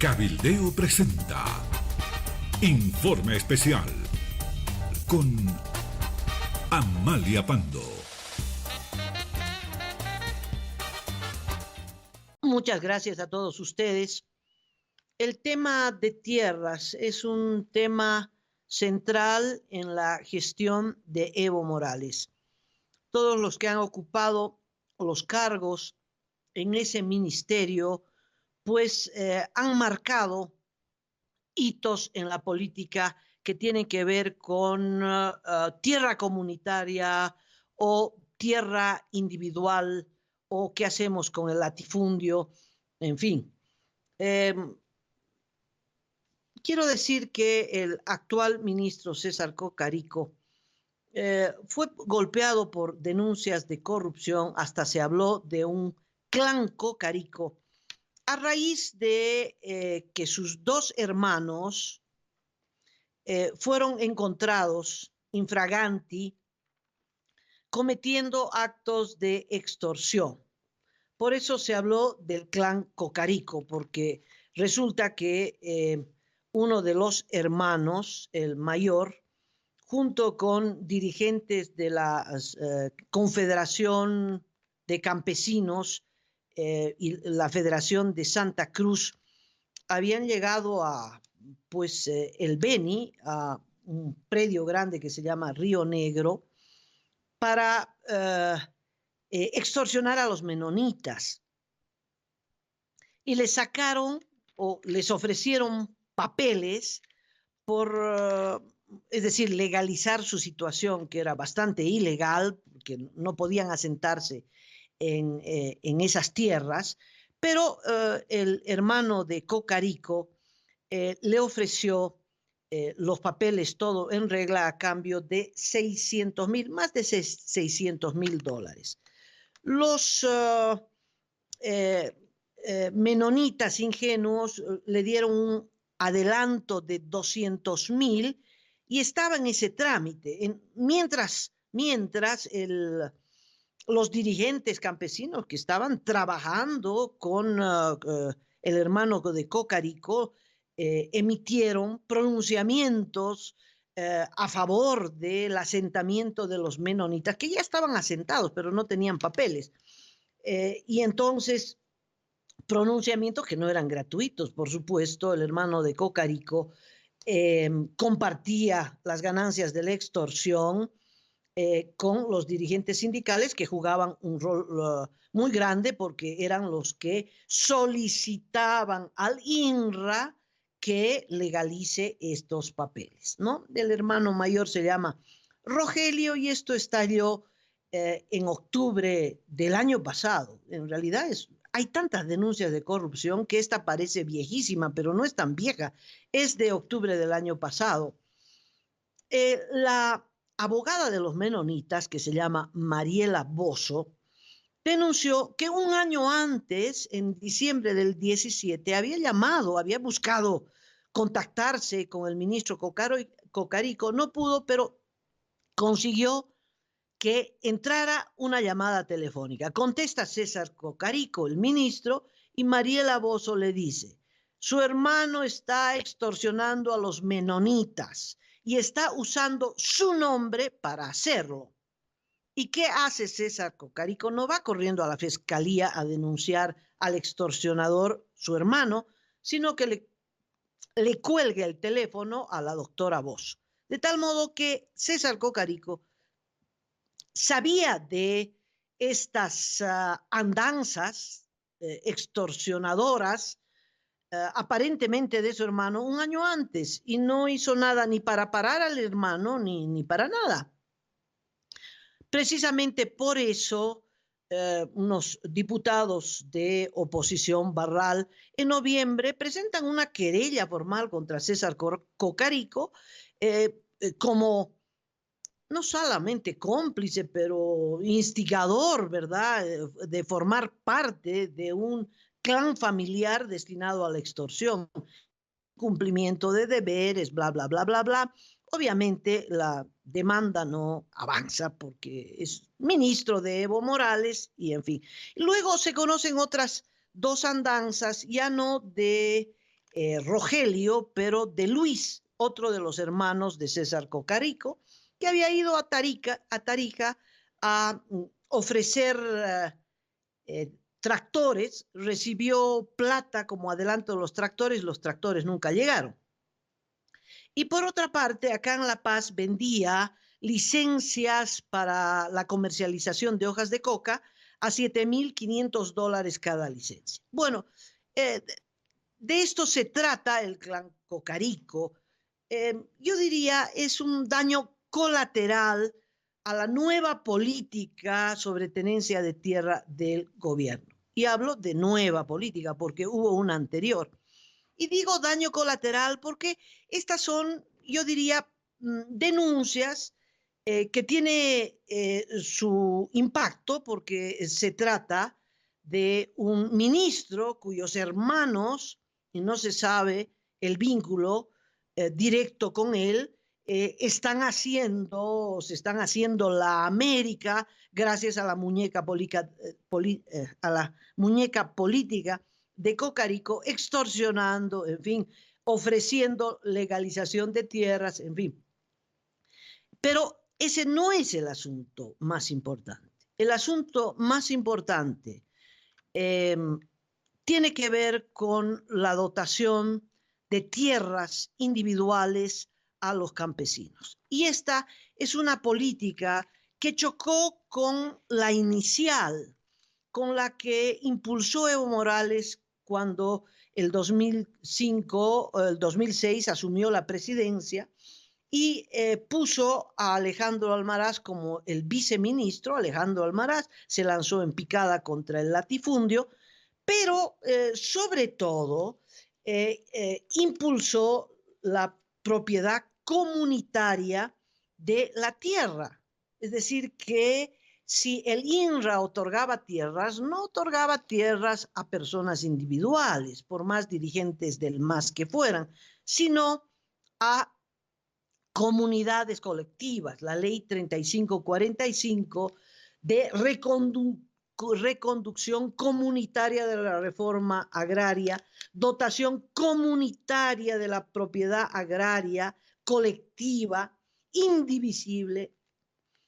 Cabildeo presenta Informe Especial con Amalia Pando. Muchas gracias a todos ustedes. El tema de tierras es un tema central en la gestión de Evo Morales. Todos los que han ocupado los cargos en ese ministerio, pues han marcado hitos en la política que tienen que ver con tierra comunitaria o tierra individual o qué hacemos con el latifundio, en fin. Quiero decir que el actual ministro César Cocarico fue golpeado por denuncias de corrupción, hasta se habló de un clan Cocarico, a raíz de que sus dos hermanos fueron encontrados infraganti cometiendo actos de extorsión. Por eso se habló del clan Cocarico, porque resulta que uno de los hermanos, el mayor, junto con dirigentes de la Confederación de Campesinos y la Federación de Santa Cruz, habían llegado a el Beni, a un predio grande que se llama Río Negro, para extorsionar a los menonitas. Y les sacaron o les ofrecieron papeles por, es decir, legalizar su situación, que era bastante ilegal, porque no podían asentarse en esas tierras, pero el hermano de Cocarico le ofreció los papeles, todo en regla, a cambio de 600,000, más de $600,000. Los menonitas ingenuos le dieron un adelanto de 200,000 y estaba en ese trámite. Mientras los dirigentes campesinos que estaban trabajando con el hermano de Cocarico emitieron pronunciamientos a favor del asentamiento de los menonitas, que ya estaban asentados, pero no tenían papeles. Y entonces, pronunciamientos que no eran gratuitos, por supuesto. El hermano de Cocarico compartía las ganancias de la extorsión con los dirigentes sindicales, que jugaban un rol muy grande, porque eran los que solicitaban al INRA que legalice estos papeles, ¿no? El hermano mayor se llama Rogelio y esto estalló en octubre del año pasado. En realidad hay tantas denuncias de corrupción que esta parece viejísima, pero no es tan vieja. Es de octubre del año pasado. La abogada de los menonitas, que se llama Mariela Bozo, denunció que un año antes, en diciembre del 17, había buscado contactarse con el ministro Cocarico, no pudo, pero consiguió que entrara una llamada telefónica. Contesta César Cocarico, el ministro, y Mariela Bozo le dice: su hermano está extorsionando a los menonitas y está usando su nombre para hacerlo. ¿Y qué hace César Cocarico? No va corriendo a la fiscalía a denunciar al extorsionador, su hermano, sino que le cuelga el teléfono a la doctora Bozo. De tal modo que César Cocarico sabía de estas andanzas extorsionadoras aparentemente de su hermano un año antes, y no hizo nada ni para parar al hermano ni para nada. Precisamente por eso unos diputados de oposición, Barral, en noviembre presentan una querella formal contra César Cocarico como no solamente cómplice, pero instigador, ¿verdad?, de formar parte de un clan familiar destinado a la extorsión, cumplimiento de deberes, bla, bla, bla, bla, bla. Obviamente la demanda no avanza porque es ministro de Evo Morales y en fin. Luego se conocen otras dos andanzas, ya no de Rogelio, pero de Luis, otro de los hermanos de César Cocarico, que había ido a Tarija a ofrecer tractores, recibió plata como adelanto de los tractores nunca llegaron. Y por otra parte, acá en La Paz vendía licencias para la comercialización de hojas de coca a $7.500 cada licencia. Bueno, de esto se trata el clan Cocarico. Yo diría es un daño colateral a la nueva política sobre tenencia de tierra del gobierno. Y hablo de nueva política porque hubo una anterior. Y digo daño colateral porque estas son, yo diría, denuncias que tiene su impacto porque se trata de un ministro cuyos hermanos, y no se sabe el vínculo directo con él, se están haciendo la América gracias a la muñeca política de Cocarico, extorsionando, en fin, ofreciendo legalización de tierras, en fin. Pero ese no es el asunto más importante. El asunto más importante tiene que ver con la dotación de tierras individuales a los campesinos. Y esta es una política que chocó con la inicial, con la que impulsó Evo Morales cuando el 2005, el 2006 asumió la presidencia y puso a Alejandro Almaraz como el viceministro. Alejandro Almaraz se lanzó en picada contra el latifundio, pero sobre todo impulsó la propiedad comunitaria de la tierra. Es decir, que si el INRA otorgaba tierras, no otorgaba tierras a personas individuales, por más dirigentes del MAS que fueran, sino a comunidades colectivas. La ley 3545 de reconducción comunitaria de la reforma agraria, dotación comunitaria de la propiedad agraria colectiva, indivisible,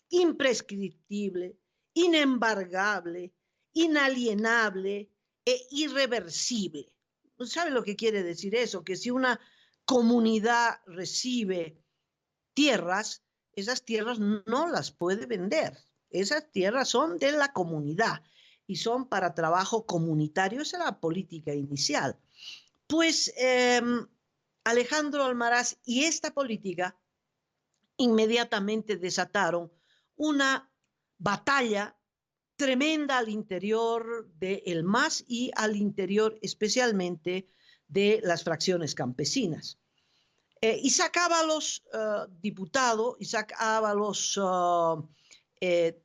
imprescriptible, inembargable, inalienable e irreversible. ¿Sabe lo que quiere decir eso? Que si una comunidad recibe tierras, esas tierras no las puede vender. Esas tierras son de la comunidad y son para trabajo comunitario. Esa era la política inicial. Pues Alejandro Almaraz y esta política inmediatamente desataron una batalla tremenda al interior del MAS y al interior especialmente de las fracciones campesinas. Isaac Ábalos, diputado, Isaac Ábalos,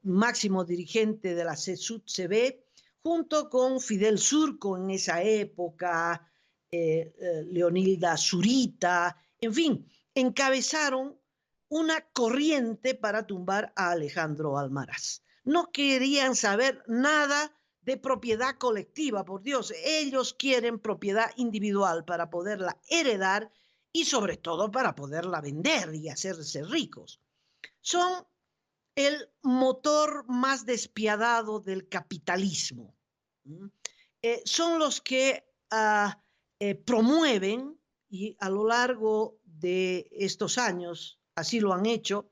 máximo dirigente de la CSUD-CB, junto con Fidel Surco en esa época, Leonilda Zurita, en fin, encabezaron una corriente para tumbar a Alejandro Almaraz. No querían saber nada de propiedad colectiva, por Dios, ellos quieren propiedad individual para poderla heredar y sobre todo para poderla vender y hacerse ricos. Son el motor más despiadado del capitalismo. Son los que promueven, y a lo largo de estos años así lo han hecho,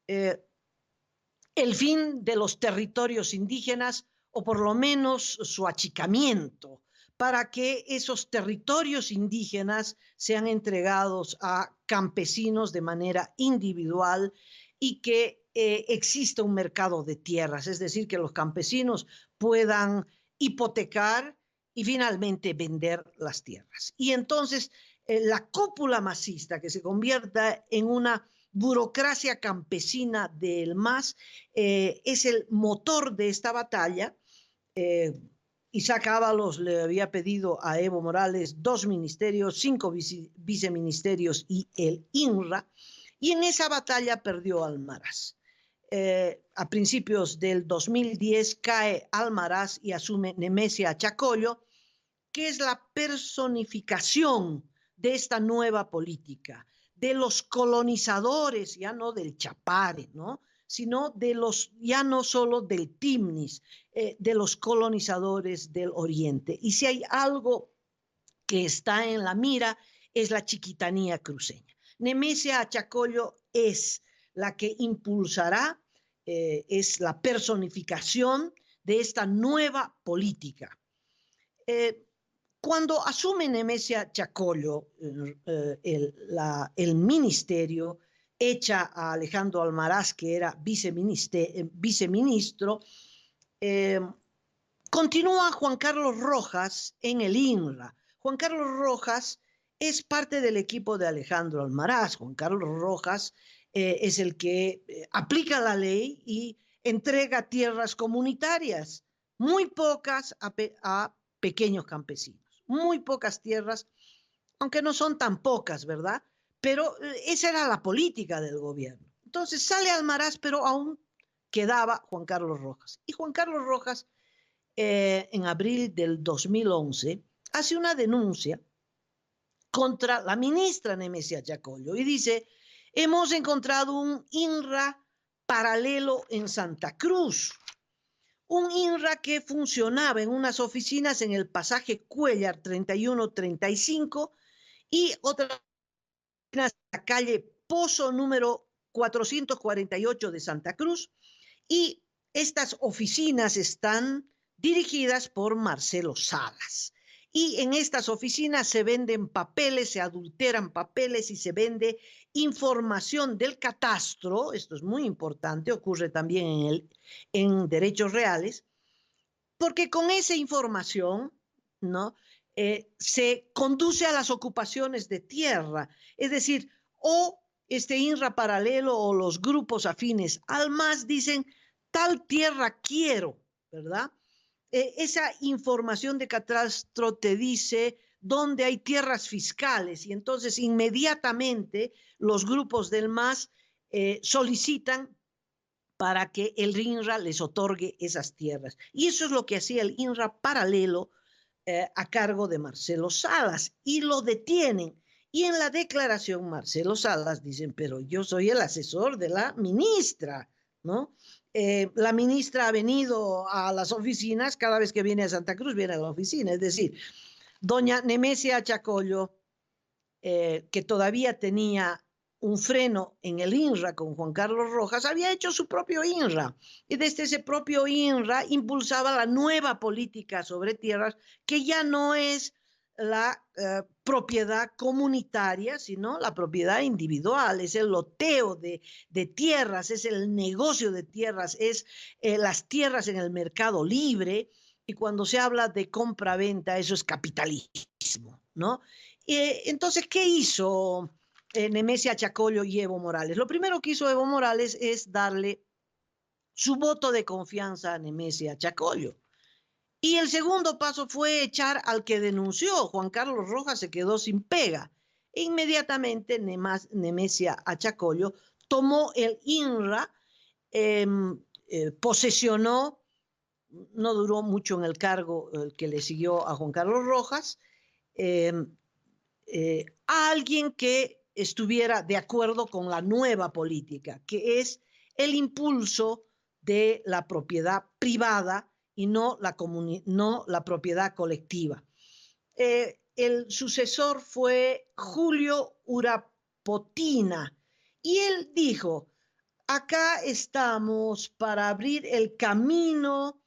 el fin de los territorios indígenas o por lo menos su achicamiento, para que esos territorios indígenas sean entregados a campesinos de manera individual y que exista un mercado de tierras, es decir, que los campesinos puedan hipotecar y finalmente vender las tierras. Y entonces la cúpula masista que se convierta en una burocracia campesina del MAS es el motor de esta batalla. Isaac Ábalos le había pedido a Evo Morales 2 ministerios, 5 viceministerios y el INRA, y en esa batalla perdió Almaraz. A principios del 2010 cae Almaraz y asume Nemesia Chacollo, que es la personificación de esta nueva política, de los colonizadores, ya no del Chapare, ¿no? Sino de los, ya no solo del Timnis, de los colonizadores del Oriente. Y si hay algo que está en la mira, es la chiquitanía cruceña. Nemesia Achacollo es la que impulsará, es la personificación de esta nueva política. Cuando asume Nemesia Chacollo el ministerio, echa a Alejandro Almaraz, que era viceministro, continúa Juan Carlos Rojas en el INRA. Juan Carlos Rojas es parte del equipo de Alejandro Almaraz. Juan Carlos Rojas es el que aplica la ley y entrega tierras comunitarias, muy pocas a pequeños campesinos, muy pocas tierras, aunque no son tan pocas, ¿verdad? Pero esa era la política del gobierno. Entonces sale Almaraz, pero aún quedaba Juan Carlos Rojas. Y Juan Carlos Rojas, en abril del 2011, hace una denuncia contra la ministra Nemesia Chacollo y dice: hemos encontrado un INRA paralelo en Santa Cruz, un INRA que funcionaba en unas oficinas en el pasaje Cuellar 3135 y otras en la calle Pozo número 448 de Santa Cruz, y estas oficinas están dirigidas por Marcelo Salas. Y en estas oficinas se venden papeles, se adulteran papeles y se vende información del catastro. Esto es muy importante, ocurre también en derechos reales, porque con esa información, ¿no? Se conduce a las ocupaciones de tierra. Es decir, o este INRA paralelo o los grupos afines al MAS dicen: tal tierra quiero, ¿verdad? Esa información de catastro te dice dónde hay tierras fiscales y entonces inmediatamente los grupos del MAS solicitan para que el INRA les otorgue esas tierras. Y eso es lo que hacía el INRA paralelo a cargo de Marcelo Salas, y lo detienen. Y en la declaración Marcelo Salas dicen: pero yo soy el asesor de la ministra, ¿no? La ministra ha venido a las oficinas, cada vez que viene a Santa Cruz viene a la oficina, es decir, doña Nemesia Chacollo, que todavía tenía un freno en el INRA con Juan Carlos Rojas, había hecho su propio INRA, y desde ese propio INRA impulsaba la nueva política sobre tierras, que ya no es la propiedad comunitaria, sino la propiedad individual, es el loteo de tierras, es el negocio de tierras, es las tierras en el mercado libre, y cuando se habla de compra-venta, eso es capitalismo, ¿no? Entonces, ¿qué hizo Nemesia Chacollo y Evo Morales? Lo primero que hizo Evo Morales es darle su voto de confianza a Nemesia Chacollo. Y el segundo paso fue echar al que denunció. Juan Carlos Rojas se quedó sin pega. E inmediatamente Nemesia Chacollo tomó el INRA, posesionó, no duró mucho en el cargo el que le siguió a Juan Carlos Rojas, a alguien que estuviera de acuerdo con la nueva política, que es el impulso de la propiedad privada y no la propiedad colectiva. El sucesor fue Julio Urapotina, y él dijo: acá estamos para abrir el camino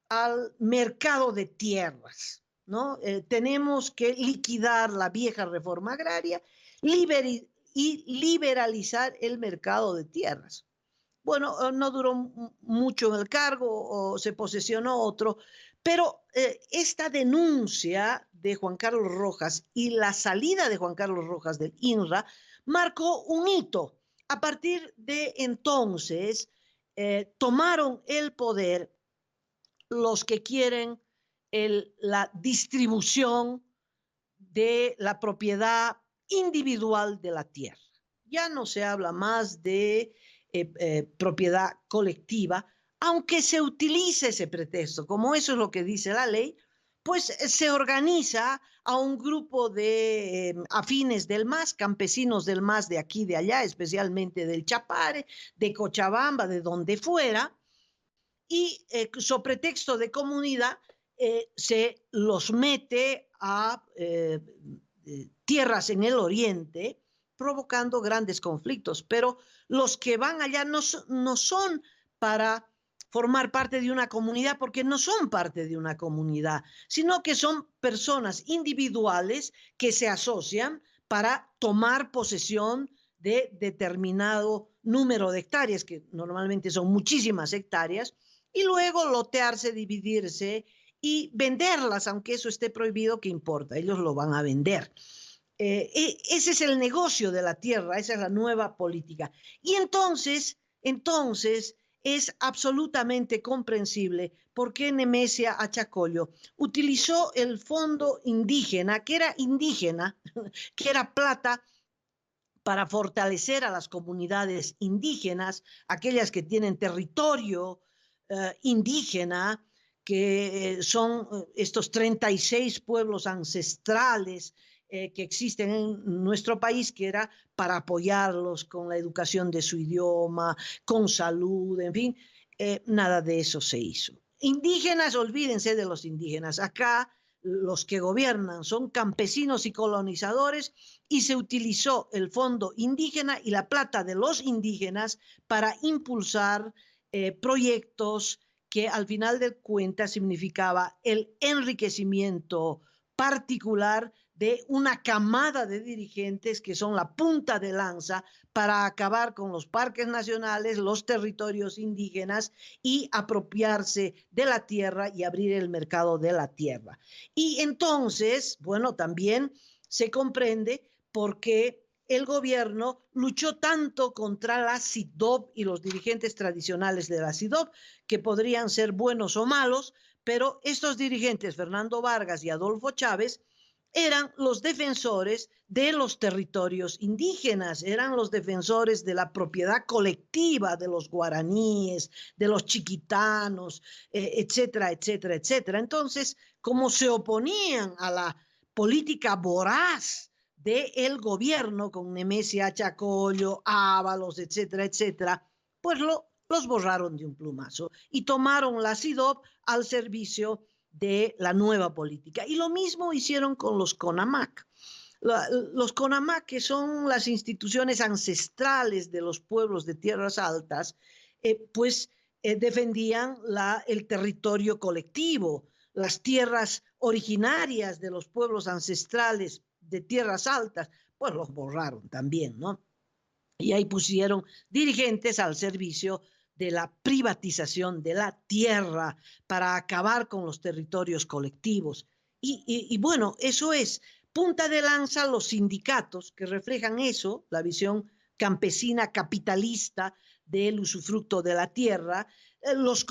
al mercado de tierras, ¿no? Tenemos que liquidar la vieja reforma agraria y liberalizar el mercado de tierras. Bueno, no duró mucho en el cargo, o se posesionó otro, pero esta denuncia de Juan Carlos Rojas y la salida de Juan Carlos Rojas del INRA marcó un hito. A partir de entonces, tomaron el poder los que quieren la distribución de la propiedad individual de la tierra. Ya no se habla más de propiedad colectiva, aunque se utilice ese pretexto, como eso es lo que dice la ley, pues se organiza a un grupo de afines del MAS, campesinos del MAS de aquí, de allá, especialmente del Chapare, de Cochabamba, de donde fuera, y so pretexto de comunidad se los mete a tierras en el oriente, provocando grandes conflictos. Pero los que van allá no son para formar parte de una comunidad, porque no son parte de una comunidad, sino que son personas individuales que se asocian para tomar posesión de determinado número de hectáreas, que normalmente son muchísimas hectáreas, y luego lotearse, dividirse y venderlas, aunque eso esté prohibido, ¿qué importa? Ellos lo van a vender. Ese es el negocio de la tierra, esa es la nueva política. Y entonces es absolutamente comprensible por qué Nemesia Achacollo utilizó el fondo indígena, que era plata para fortalecer a las comunidades indígenas, aquellas que tienen territorio indígena, que son estos 36 pueblos ancestrales que existen en nuestro país, que era para apoyarlos con la educación de su idioma, con salud, en fin, nada de eso se hizo. Indígenas, olvídense de los indígenas. Acá los que gobiernan son campesinos y colonizadores, y se utilizó el fondo indígena y la plata de los indígenas para impulsar proyectos que al final de cuentas significaba el enriquecimiento particular de una camada de dirigentes que son la punta de lanza para acabar con los parques nacionales, los territorios indígenas y apropiarse de la tierra y abrir el mercado de la tierra. Y entonces, bueno, también se comprende por qué el gobierno luchó tanto contra la SIDOB y los dirigentes tradicionales de la SIDOB, que podrían ser buenos o malos, pero estos dirigentes, Fernando Vargas y Adolfo Chávez, eran los defensores de los territorios indígenas, eran los defensores de la propiedad colectiva de los guaraníes, de los chiquitanos, etcétera, etcétera, etcétera. Entonces, como se oponían a la política voraz del gobierno con Nemesia Achacollo, Ábalos, etcétera, etcétera, pues los borraron de un plumazo y tomaron la SIDOB al servicio de la nueva política. Y lo mismo hicieron con los CONAMAC. Los CONAMAC, que son las instituciones ancestrales de los pueblos de tierras altas, defendían el territorio colectivo, las tierras originarias de los pueblos ancestrales de tierras altas, pues los borraron también, ¿no? Y ahí pusieron dirigentes al servicio de la privatización de la tierra para acabar con los territorios colectivos. Y bueno, eso es punta de lanza los sindicatos que reflejan eso, la visión campesina capitalista del usufructo de la tierra, los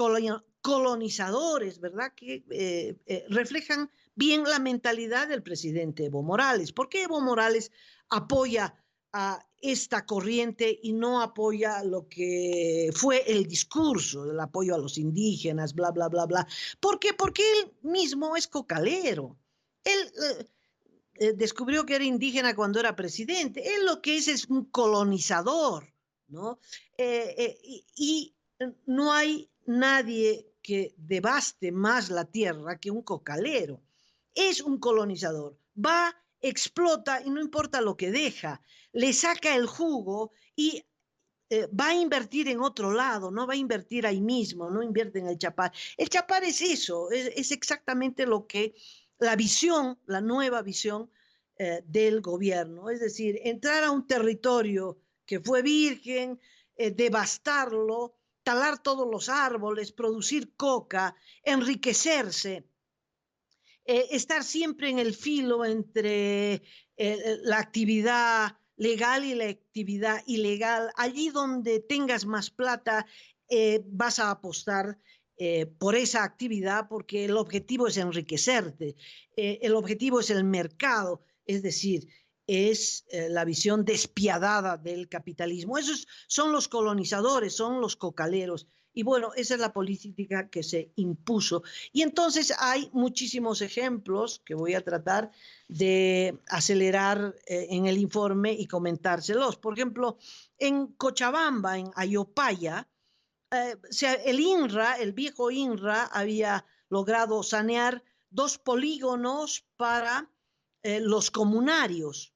colonizadores, ¿verdad? Que reflejan bien la mentalidad del presidente Evo Morales. ¿Por qué Evo Morales apoya a esta corriente y no apoya lo que fue el discurso, el apoyo a los indígenas, bla, bla, bla, bla? ¿Por qué? Porque él mismo es cocalero. Él descubrió que era indígena cuando era presidente. Él lo que es un colonizador, ¿no? Y no hay nadie que devaste más la tierra que un cocalero. Es un colonizador. Va, explota y no importa lo que deja. Le saca el jugo y va a invertir en otro lado, no va a invertir ahí mismo, no invierte en el Chapar. El Chapar es eso, es exactamente lo que la visión, la nueva visión del gobierno, es decir, entrar a un territorio que fue virgen, devastarlo, talar todos los árboles, producir coca, enriquecerse, estar siempre en el filo entre la actividad legal y la actividad ilegal. Allí donde tengas más plata, vas a apostar por esa actividad porque el objetivo es enriquecerte, el objetivo es el mercado, es decir, es la visión despiadada del capitalismo. Esos son los colonizadores, son los cocaleros. Y bueno, esa es la política que se impuso. Y entonces hay muchísimos ejemplos que voy a tratar de acelerar en el informe y comentárselos. Por ejemplo, en Cochabamba, en Ayopaya, el INRA, el viejo INRA, había logrado sanear 2 polígonos para los comunarios.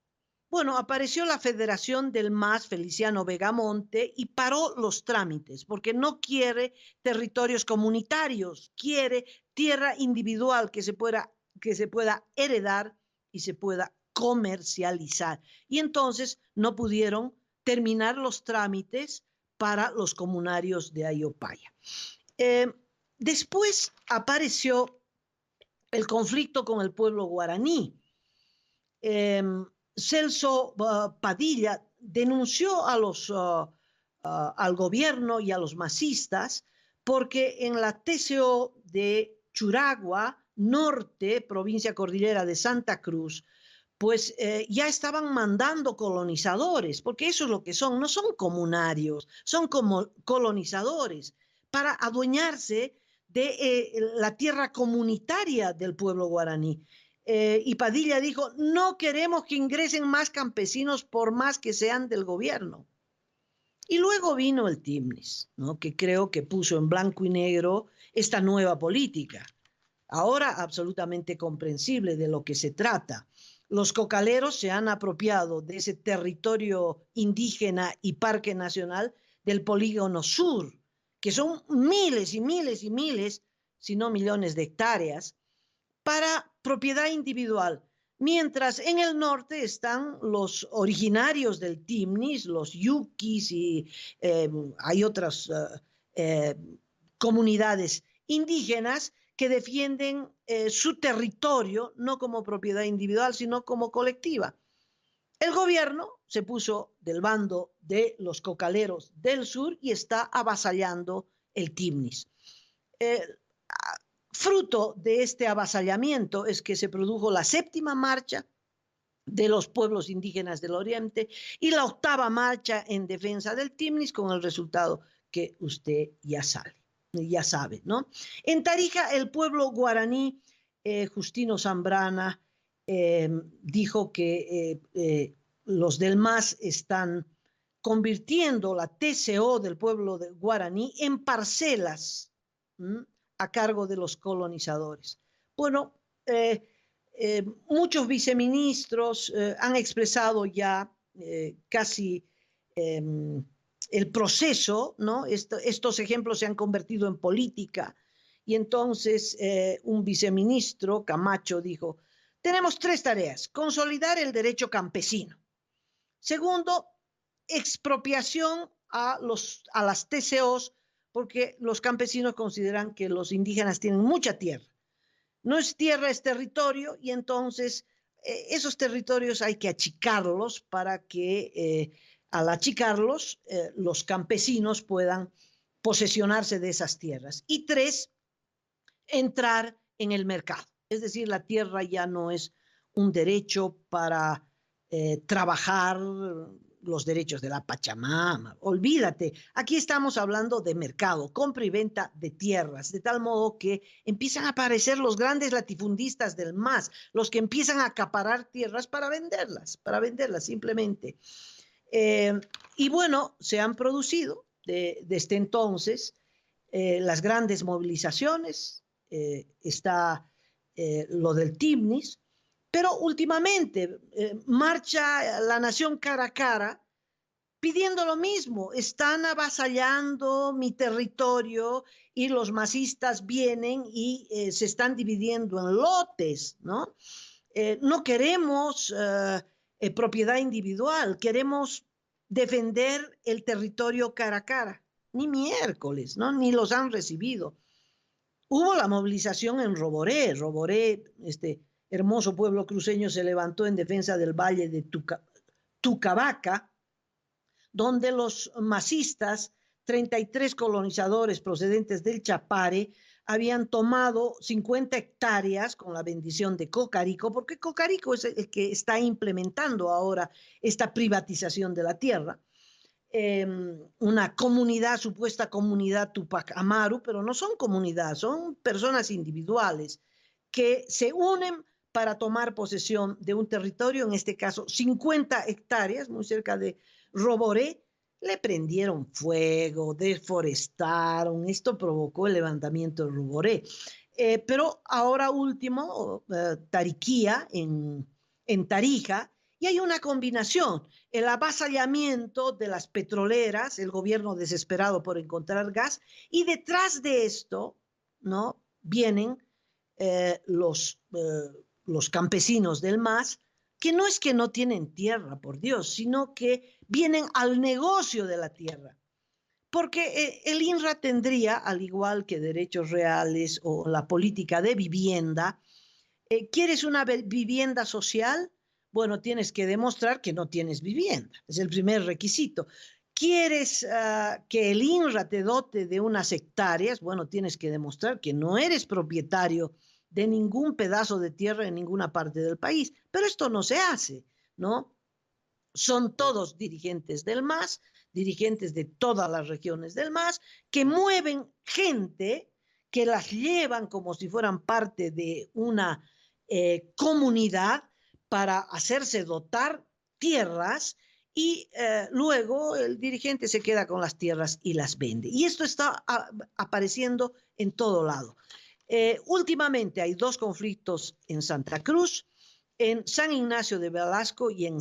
Bueno, apareció la Federación del MAS, Feliciano Vegamonte, y paró los trámites, porque no quiere territorios comunitarios, quiere tierra individual que se pueda heredar y se pueda comercializar. Y entonces no pudieron terminar los trámites para los comunarios de Ayopaya. Después apareció el conflicto con el pueblo guaraní. Celso Padilla denunció al gobierno y a los masistas porque en la TCO de Churagua Norte, provincia cordillera de Santa Cruz, pues ya estaban mandando colonizadores, porque eso es lo que son, no son comunarios, son como colonizadores para adueñarse de la tierra comunitaria del pueblo guaraní. Y Padilla dijo, no queremos que ingresen más campesinos por más que sean del gobierno. Y luego vino el TIMNIS, ¿no? Que creo que puso en blanco y negro esta nueva política, ahora absolutamente comprensible de lo que se trata. Los cocaleros se han apropiado de ese territorio indígena y parque nacional del polígono sur, que son miles y miles y miles, si no millones de hectáreas, para propiedad individual, mientras en el norte están los originarios del TIMNIS, los yuquis y hay otras comunidades indígenas que defienden su territorio no como propiedad individual, sino como colectiva. El gobierno se puso del bando de los cocaleros del sur y está avasallando el TIMNIS. Fruto de este avasallamiento es que se produjo la 7ª marcha de los pueblos indígenas del Oriente y la 8ª marcha en defensa del TIMNIS, con el resultado que usted ya sabe, ¿no? En Tarija, el pueblo guaraní, Justino Zambrana, dijo que los del MAS están convirtiendo la TCO del pueblo guaraní en parcelas a cargo de los colonizadores. Bueno, muchos viceministros han expresado ya casi el proceso, ¿no? Estos ejemplos se han convertido en política y entonces un viceministro, Camacho, dijo, tenemos 3 tareas: consolidar el derecho campesino. Segundo, expropiación a las TCOs, porque los campesinos consideran que los indígenas tienen mucha tierra. No es tierra, es territorio, y entonces esos territorios hay que achicarlos para que al achicarlos los campesinos puedan posesionarse de esas tierras. Y 3, entrar en el mercado. Es decir, la tierra ya no es un derecho para trabajar los derechos de la Pachamama. Olvídate, aquí estamos hablando de mercado, compra y venta de tierras, de tal modo que empiezan a aparecer los grandes latifundistas del MAS, los que empiezan a acaparar tierras para venderlas simplemente. Y bueno, se han producido desde entonces las grandes movilizaciones, está lo del TIMNIS, pero últimamente marcha la nación cara a cara pidiendo lo mismo. Están avasallando mi territorio y los masistas vienen y se están dividiendo en lotes, ¿no? No queremos propiedad individual, queremos defender el territorio cara a cara. Ni miércoles, ¿no? Ni los han recibido. Hubo la movilización en Roboré. Roboré, hermoso pueblo cruceño, se levantó en defensa del valle de Tucabaca, donde los masistas, 33 colonizadores procedentes del Chapare, habían tomado 50 hectáreas con la bendición de Cocarico, porque Cocarico es el que está implementando ahora esta privatización de la tierra. una comunidad, supuesta comunidad Tupac Amaru, pero no son comunidades, son personas individuales que se unen para tomar posesión de un territorio, en este caso 50 hectáreas, muy cerca de Roboré. Le prendieron fuego, deforestaron, esto provocó el levantamiento de Roboré. Pero ahora último, Tariquía en Tarija, y hay una combinación, el avasallamiento de las petroleras, el gobierno desesperado por encontrar gas, y detrás de esto, ¿no?, vienen los campesinos del MAS, que no es que no tienen tierra, por Dios, sino que vienen al negocio de la tierra. Porque el INRA tendría, al igual que derechos reales o la política de vivienda, ¿quieres una vivienda social? Bueno, tienes que demostrar que no tienes vivienda. Es el primer requisito. ¿Quieres que el INRA te dote de unas hectáreas? Bueno, tienes que demostrar que no eres propietario de ningún pedazo de tierra en ninguna parte del país. Pero esto no se hace, ¿no? Son todos dirigentes del MAS, dirigentes de todas las regiones del MAS, que mueven gente, que las llevan como si fueran parte de una comunidad para hacerse dotar tierras y luego el dirigente se queda con las tierras y las vende. Y esto está apareciendo en todo lado. Últimamente hay dos conflictos en Santa Cruz, en San Ignacio de Velasco y en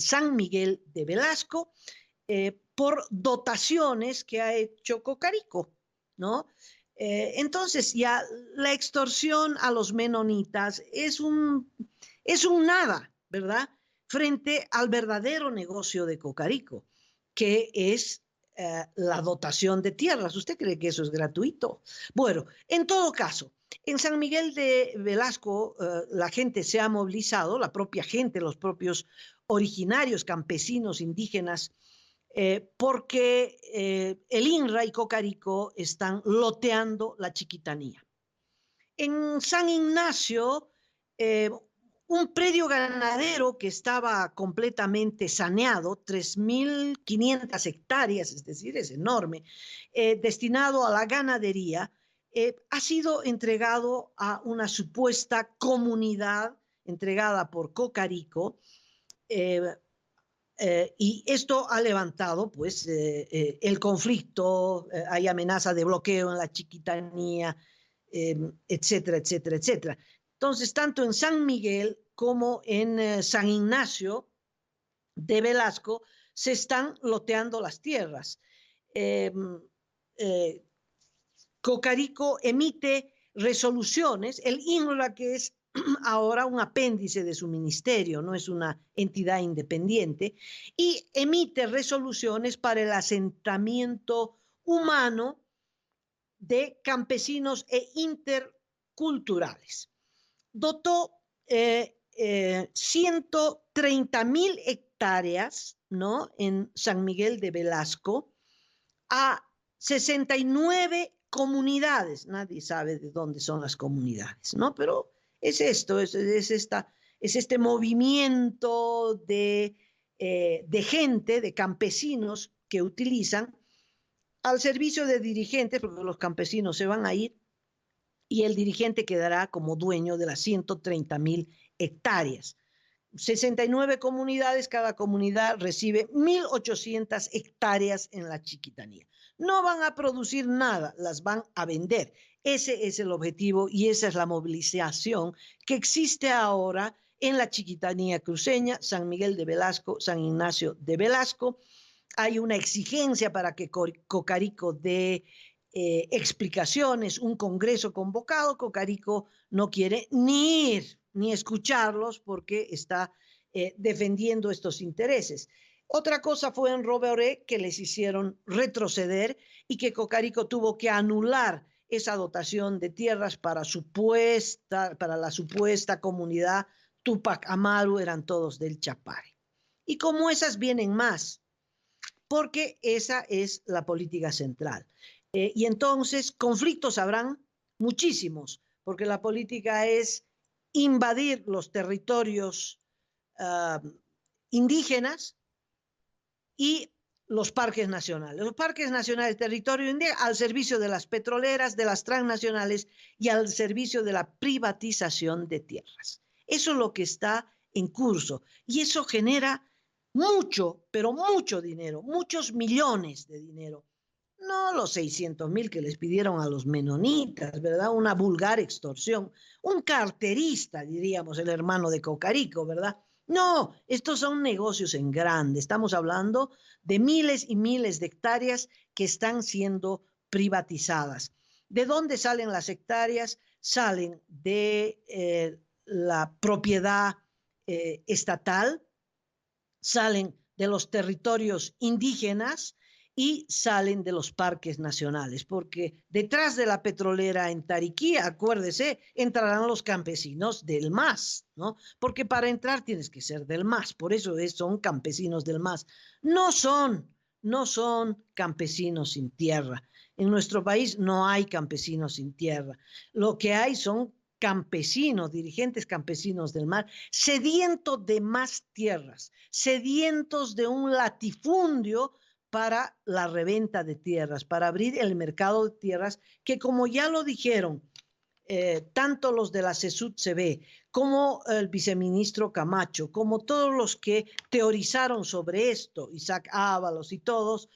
San Miguel de Velasco, por dotaciones que ha hecho Cocarico, ¿no? Entonces ya la extorsión a los menonitas es un nada, ¿verdad? Frente al verdadero negocio de Cocarico, que es la dotación de tierras. ¿Usted cree que eso es gratuito? Bueno, en todo caso, en San Miguel de Velasco la gente se ha movilizado, la propia gente, los propios originarios, campesinos, indígenas, porque el INRA y Cocarico están loteando la chiquitanía. En San Ignacio, un predio ganadero que estaba completamente saneado, 3.500 hectáreas, es decir, es enorme, destinado a la ganadería, ha sido entregado a una supuesta comunidad entregada por Cocarico, y esto ha levantado pues el conflicto, hay amenaza de bloqueo en la chiquitanía, etcétera, etcétera, etcétera. Entonces, tanto en San Miguel como en San Ignacio de Velasco se están loteando las tierras. Cocarico emite resoluciones, el INRA, que es ahora un apéndice de su ministerio, no es una entidad independiente, y emite resoluciones para el asentamiento humano de campesinos e interculturales. Dotó 130.000 hectáreas, ¿no?, en San Miguel de Velasco a 69 comunidades. Nadie sabe de dónde son las comunidades, ¿no? Pero es esto, es este movimiento de gente, de campesinos que utilizan al servicio de dirigentes, porque los campesinos se van a ir y el dirigente quedará como dueño de las 130.000 hectáreas. 69 comunidades, cada comunidad recibe 1.800 hectáreas en la chiquitanía. No van a producir nada, las van a vender. Ese es el objetivo y esa es la movilización que existe ahora en la chiquitanía cruceña, San Miguel de Velasco, San Ignacio de Velasco. Hay una exigencia para que Cocarico dé explicaciones, un congreso convocado. Cocarico no quiere ni ir ni escucharlos porque está defendiendo estos intereses. Otra cosa fue en Roboré, que les hicieron retroceder y que Cocarico tuvo que anular esa dotación de tierras para la supuesta comunidad Tupac Amaru, eran todos del Chapare. Y como esas vienen más, porque esa es la política central. Y entonces conflictos habrán muchísimos, porque la política es invadir los territorios indígenas y los parques nacionales. Los parques nacionales, territorio indígena, al servicio de las petroleras, de las transnacionales y al servicio de la privatización de tierras. Eso es lo que está en curso y eso genera mucho, pero mucho dinero, muchos millones de dinero. No los 600,000 que les pidieron a los menonitas, ¿verdad? Una vulgar extorsión. Un carterista, diríamos, el hermano de Cocarico, ¿verdad? No, estos son negocios en grande. Estamos hablando de miles y miles de hectáreas que están siendo privatizadas. ¿De dónde salen las hectáreas? Salen de la propiedad estatal, salen de los territorios indígenas y salen de los parques nacionales, porque detrás de la petrolera en Tariquía, acuérdese, entrarán los campesinos del MAS, ¿no? Porque para entrar tienes que ser del MAS, por eso son campesinos del MAS. No son campesinos sin tierra. En nuestro país no hay campesinos sin tierra. Lo que hay son campesinos, dirigentes campesinos del MAS, sedientos de más tierras, sedientos de un latifundio para la reventa de tierras, para abrir el mercado de tierras, que como ya lo dijeron, tanto los de la CESUD-CB, como el viceministro Camacho, como todos los que teorizaron sobre esto, Isaac Ábalos y todos,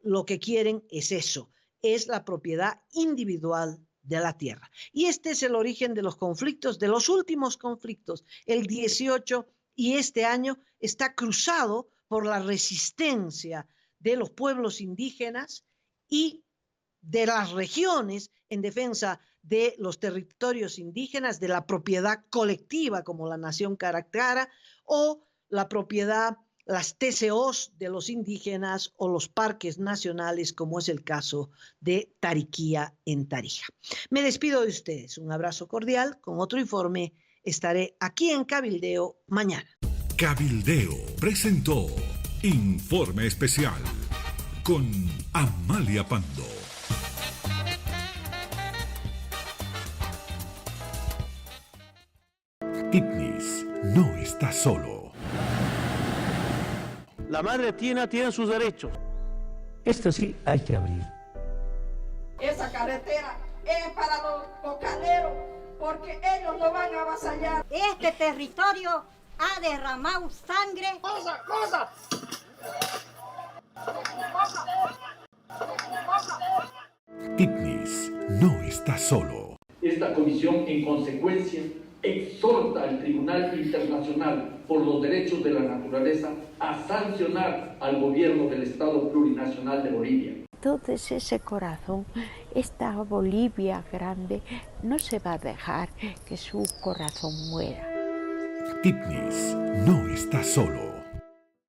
lo que quieren es eso, es la propiedad individual de la tierra. Y este es el origen de los conflictos, de los últimos conflictos. El 18 y este año está cruzado por la resistencia de los pueblos indígenas y de las regiones en defensa de los territorios indígenas, de la propiedad colectiva como la Nación Caracara o la propiedad, las TCOs de los indígenas o los parques nacionales como es el caso de Tariquía en Tarija. Me despido de ustedes, un abrazo cordial, con otro informe estaré aquí en Cabildeo mañana. Cabildeo presentó Informe Especial con Amalia Pando. Titnis no está solo. La madre tiene sus derechos. Esto sí hay que abrir. Esa carretera es para los bocaleros, porque ellos no van a avasallar. Este territorio ha derramado sangre. ¡Cosa! Titnis no está solo. Esta comisión, en consecuencia, exhorta al Tribunal Internacional por los Derechos de la Naturaleza a sancionar al gobierno del Estado Plurinacional de Bolivia. Entonces ese corazón, esta Bolivia grande, no se va a dejar que su corazón muera. Titnis no está solo.